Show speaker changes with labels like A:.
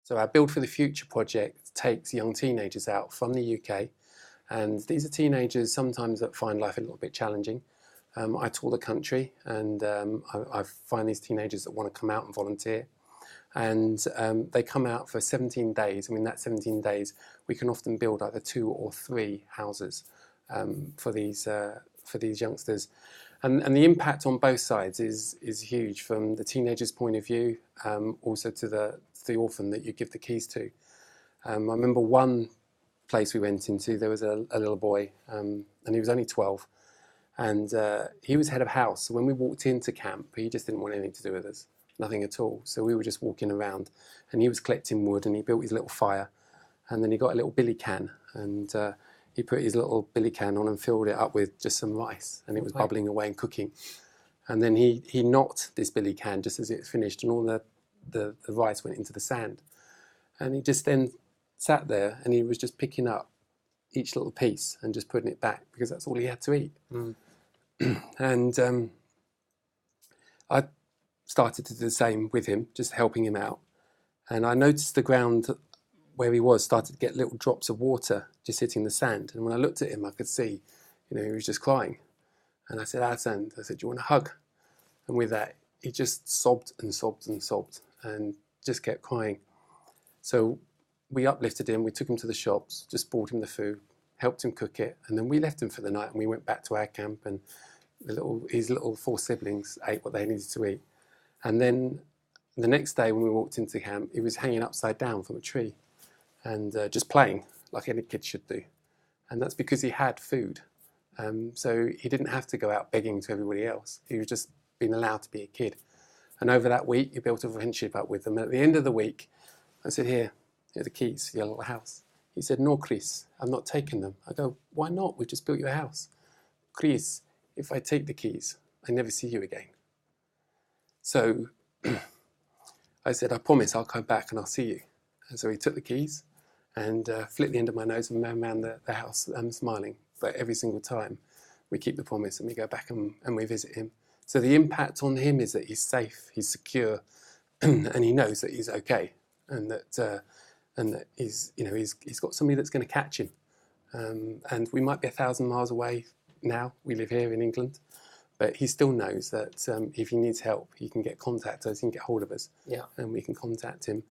A: So our Build for the Future project takes young teenagers out from the UK, and these are teenagers sometimes that find life a little bit challenging. I tour the country, and I find these teenagers that want to come out and volunteer. And they come out for 17 days. And in that 17 days, we can often build either 2 or 3 houses for these youngsters. And the impact on both sides is huge, from the teenager's point of view, also to the orphan that you give the keys to. I remember one place we went into, there was a little boy, and he was only 12. And he was head of house. So when we walked into camp, he just didn't want anything to do with us. Nothing at all. So we were just walking around, and he was collecting wood, and he built his little fire, and then he got a little billy can, and he put his little billy can on and filled it up with just some rice, and it was bubbling away and cooking. And then he knocked this billy can just as it finished, and all the rice went into the sand. And he just then sat there, and he was just picking up each little piece and just putting it back, because that's all he had to eat. And I started to do the same with him, just helping him out. And I noticed the ground where he was started to get little drops of water just hitting the sand. And when I looked at him, I could see, he was just crying. And I said, Alexander, I said, do you want a hug? And with that, he just sobbed and sobbed and sobbed and just kept crying. So we uplifted him, we took him to the shops, just bought him the food, helped him cook it, and then we left him for the night, and we went back to our camp, and his little 4 siblings ate what they needed to eat. And then the next day when we walked into camp, he was hanging upside down from a tree and just playing like any kid should do. And that's because he had food. So he didn't have to go out begging to everybody else. He was just being allowed to be a kid. And over that week, he built a friendship up with them. And at the end of the week, I said, here are the keys for your little house. He said, no, Chris, I'm not taking them. I go, why not? We just built you a house. Chris, if I take the keys, I never see you again. So I said, I promise I'll come back and I'll see you. And so he took the keys and flicked the end of my nose and ran around the house, smiling. But every single time we keep the promise and we go back and we visit him. So the impact on him is that he's safe, he's secure, and he knows that he's okay, and that he's got somebody that's going to catch him. And we might be 1,000 miles away now. We live here in England. But he still knows that if he needs help, he can contact us, he can get hold of us, and we can contact him.